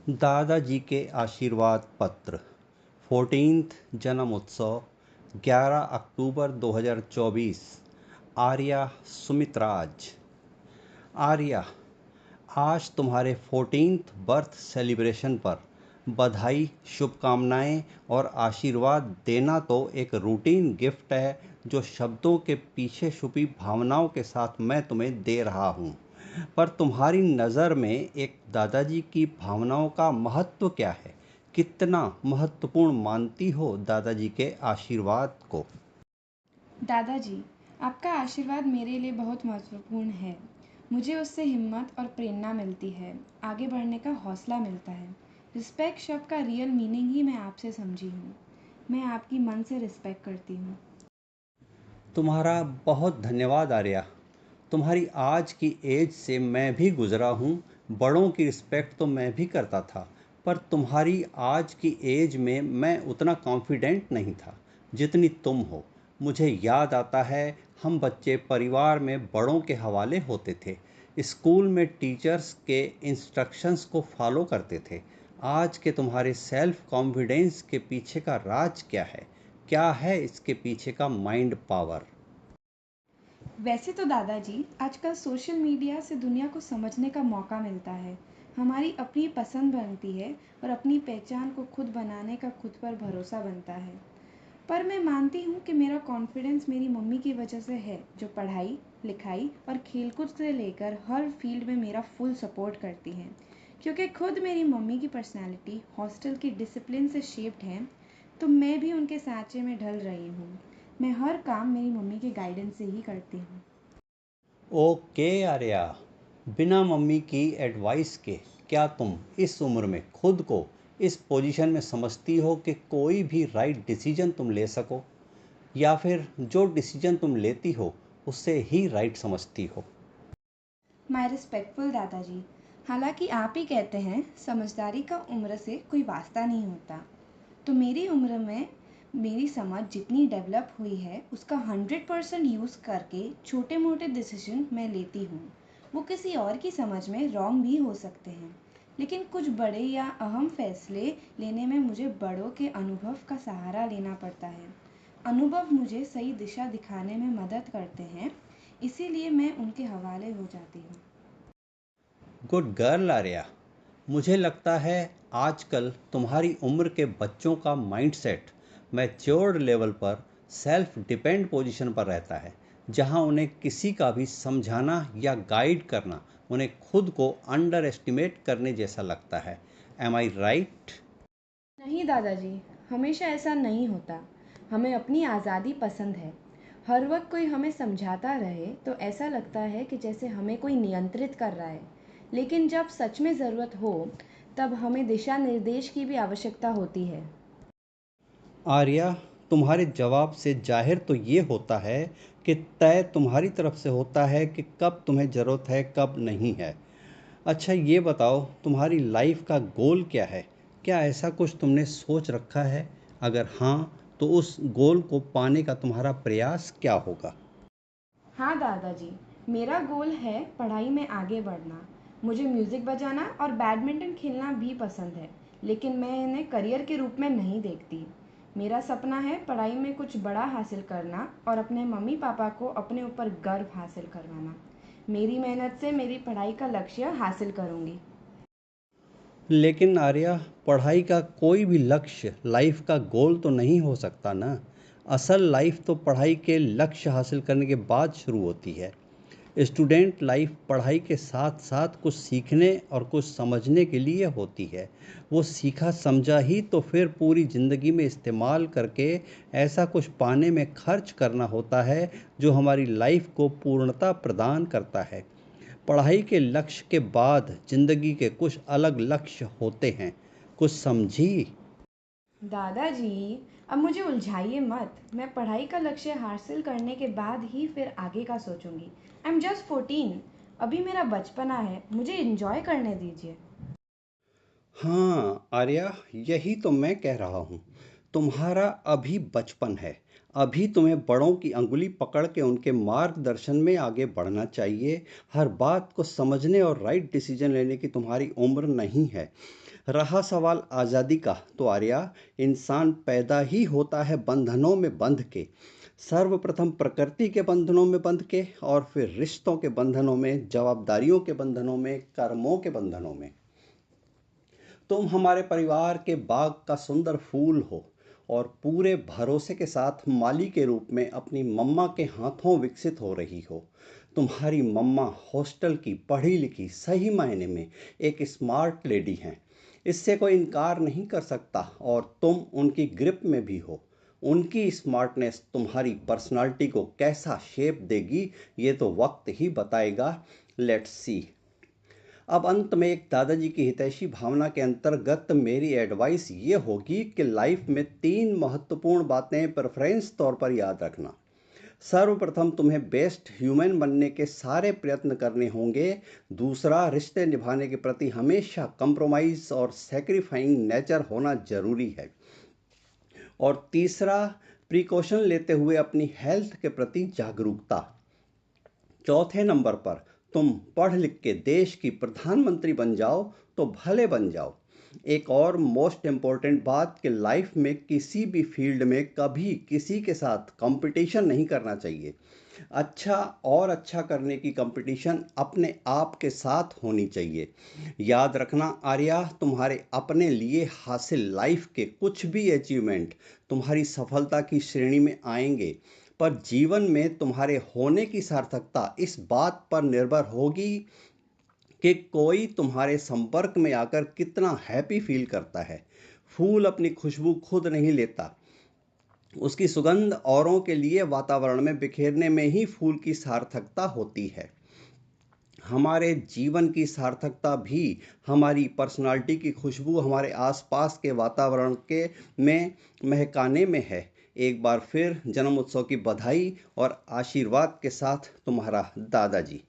दादाजी के आशीर्वाद पत्र 14th जन्म उत्सव 11 अक्टूबर 2024। आर्या सुमितराज। आर्या, आज तुम्हारे 14th बर्थ सेलिब्रेशन पर बधाई, शुभकामनाएं और आशीर्वाद देना तो एक रूटीन गिफ्ट है जो शब्दों के पीछे छुपी भावनाओं के साथ मैं तुम्हें दे रहा हूं। पर तुम्हारी नज़र में एक दादाजी की भावनाओं का महत्व क्या है? कितना महत्वपूर्ण मानती हो दादाजी के आशीर्वाद को? दादाजी, आपका आशीर्वाद मेरे लिए बहुत महत्वपूर्ण है। मुझे उससे हिम्मत और प्रेरणा मिलती है, आगे बढ़ने का हौसला मिलता है। रिस्पेक्ट शब्द का रियल मीनिंग ही मैं आपसे समझी हूँ। मैं आपकी मन से रिस्पेक्ट करती हूँ। तुम्हारा बहुत धन्यवाद आर्या। तुम्हारी आज की एज से मैं भी गुज़रा हूँ। बड़ों की रिस्पेक्ट तो मैं भी करता था, पर तुम्हारी आज की एज में मैं उतना कॉन्फिडेंट नहीं था जितनी तुम हो। मुझे याद आता है, हम बच्चे परिवार में बड़ों के हवाले होते थे, स्कूल में टीचर्स के इंस्ट्रक्शंस को फॉलो करते थे। आज के तुम्हारे सेल्फ कॉन्फिडेंस के पीछे का राज क्या है? क्या है इसके पीछे का माइंड पावर? वैसे तो दादाजी, आजकल सोशल मीडिया से दुनिया को समझने का मौका मिलता है। हमारी अपनी पसंद बनती है और अपनी पहचान को खुद बनाने का खुद पर भरोसा बनता है। पर मैं मानती हूँ कि मेरा कॉन्फिडेंस मेरी मम्मी की वजह से है, जो पढ़ाई, लिखाई और खेलकूद से लेकर हर फील्ड में मेरा फुल सपोर्ट करती हैं। क्योंकि खुद मेरी मम्मी की पर्सनैलिटी हॉस्टल की डिसिप्लिन से शेप्ड है, तो मैं भी उनके सांचे में ढल रही हूँ। मैं हर काम मेरी मम्मी के गाइडेंस से ही करती हूँ। ओके आर्या, बिना मम्मी की एडवाइस के क्या तुम इस उम्र में खुद को इस पोजीशन में समझती हो कि कोई भी राइट डिसीजन तुम ले सको, या फिर जो डिसीजन तुम लेती हो उससे ही राइट समझती हो? माय रिस्पेक्टफुल दादाजी, हालांकि आप ही कहते हैं समझदारी का उम्र से कोई वास्ता नहीं होता, तो मेरी उम्र में मेरी समझ जितनी डेवलप हुई है उसका 100% यूज़ करके छोटे मोटे डिसीजन मैं लेती हूँ। वो किसी और की समझ में रॉन्ग भी हो सकते हैं, लेकिन कुछ बड़े या अहम फैसले लेने में मुझे बड़ों के अनुभव का सहारा लेना पड़ता है। अनुभव मुझे सही दिशा दिखाने में मदद करते हैं, इसीलिए मैं उनके हवाले हो जाती हूँ। Good girl Arya. मुझे लगता है आजकल तुम्हारी उम्र के बच्चों का माइंडसेट मैच्योर्ड लेवल पर सेल्फ डिपेंड पोजीशन पर रहता है, जहां उन्हें किसी का भी समझाना या गाइड करना उन्हें खुद को अंडर एस्टिमेट करने जैसा लगता है। एम आई राइट? नहीं दादाजी, हमेशा ऐसा नहीं होता। हमें अपनी आज़ादी पसंद है। हर वक्त कोई हमें समझाता रहे तो ऐसा लगता है कि जैसे हमें कोई नियंत्रित कर रहा है। लेकिन जब सच में ज़रूरत हो, तब हमें दिशा निर्देश की भी आवश्यकता होती है। आर्या, तुम्हारे जवाब से जाहिर तो ये होता है कि तय तुम्हारी तरफ से होता है कि कब तुम्हें ज़रूरत है, कब नहीं है। अच्छा ये बताओ, तुम्हारी लाइफ का गोल क्या है? क्या ऐसा कुछ तुमने सोच रखा है? अगर हाँ, तो उस गोल को पाने का तुम्हारा प्रयास क्या होगा? हाँ दादाजी, मेरा गोल है पढ़ाई में आगे बढ़ना। मुझे म्यूज़िक बजाना और बैडमिंटन खेलना भी पसंद है, लेकिन मैं इन्हें करियर के रूप में नहीं देखती। मेरा सपना है पढ़ाई में कुछ बड़ा हासिल करना और अपने मम्मी पापा को अपने ऊपर गर्व हासिल करवाना। मेरी मेहनत से मेरी पढ़ाई का लक्ष्य हासिल करूँगी। लेकिन आर्या, पढ़ाई का कोई भी लक्ष्य लाइफ का गोल तो नहीं हो सकता ना। असल लाइफ तो पढ़ाई के लक्ष्य हासिल करने के बाद शुरू होती है। स्टूडेंट लाइफ पढ़ाई के साथ साथ कुछ सीखने और कुछ समझने के लिए होती है। वो सीखा समझा ही तो फिर पूरी ज़िंदगी में इस्तेमाल करके ऐसा कुछ पाने में खर्च करना होता है जो हमारी लाइफ को पूर्णता प्रदान करता है। पढ़ाई के लक्ष्य के बाद ज़िंदगी के कुछ अलग लक्ष्य होते हैं, कुछ समझी? दादाजी, अब मुझे उलझाइए मत। मैं पढ़ाई का लक्ष्य हासिल करने के बाद ही फिर आगे का सोचूंगी। I am just 14। अभी मेरा बचपना है, मुझे एंजॉय करने दीजिए। हाँ आर्या, यही तो मैं कह रहा हूँ। तुम्हारा अभी बचपन है। अभी तुम्हें बड़ों की अंगुली पकड़ के उनके मार्गदर्शन में आगे बढ़ना चाहिए। हर बात को समझने और राइट डिसीजन लेने की तुम्हारी उम्र नहीं है। रहा सवाल आज़ादी का, तो आर्या, इंसान पैदा ही होता है बंधनों में बंध के। सर्वप्रथम प्रकृति के बंधनों में बंध के, और फिर रिश्तों के बंधनों में, जवाबदारियों के बंधनों में, कर्मों के बंधनों में। तुम हमारे परिवार के बाग का सुंदर फूल हो, और पूरे भरोसे के साथ माली के रूप में अपनी मम्मा के हाथों विकसित हो रही हो। तुम्हारी मम्मा हॉस्टल की पढ़ी लिखी, सही मायने में एक स्मार्ट लेडी हैं। इससे कोई इनकार नहीं कर सकता, और तुम उनकी ग्रिप में भी हो। उनकी स्मार्टनेस तुम्हारी पर्सनालिटी को कैसा शेप देगी, ये तो वक्त ही बताएगा। Let's see. अब अंत में एक दादाजी की हितैषी भावना के अंतर्गत मेरी एडवाइस ये होगी कि लाइफ में 3 महत्वपूर्ण बातें प्रेफरेंस तौर पर याद रखना। सर्वप्रथम, तुम्हें बेस्ट ह्यूमन बनने के सारे प्रयत्न करने होंगे। दूसरा, रिश्ते निभाने के प्रति हमेशा कंप्रोमाइज और सेक्रीफाइंग नेचर होना जरूरी है। और तीसरा, प्रिकॉशन लेते हुए अपनी हेल्थ के प्रति जागरूकता। चौथे नंबर पर, तुम पढ़ लिख के देश की प्रधानमंत्री बन जाओ तो भले बन जाओ। एक और मोस्ट इम्पॉर्टेंट बात कि लाइफ में किसी भी फील्ड में कभी किसी के साथ कंपटीशन नहीं करना चाहिए। अच्छा और अच्छा करने की कंपटीशन अपने आप के साथ होनी चाहिए। याद रखना आर्या, तुम्हारे अपने लिए हासिल लाइफ के कुछ भी अचीवमेंट तुम्हारी सफलता की श्रेणी में आएंगे, पर जीवन में तुम्हारे होने की सार्थकता इस बात पर निर्भर होगी कि कोई तुम्हारे संपर्क में आकर कितना हैप्पी फील करता है। फूल अपनी खुशबू खुद नहीं लेता, उसकी सुगंध औरों के लिए वातावरण में बिखेरने में ही फूल की सार्थकता होती है। हमारे जीवन की सार्थकता भी हमारी पर्सनालिटी की खुशबू हमारे आसपास के वातावरण के में महकाने में है। एक बार फिर जन्म उत्सव की बधाई और आशीर्वाद के साथ, तुम्हारा दादाजी।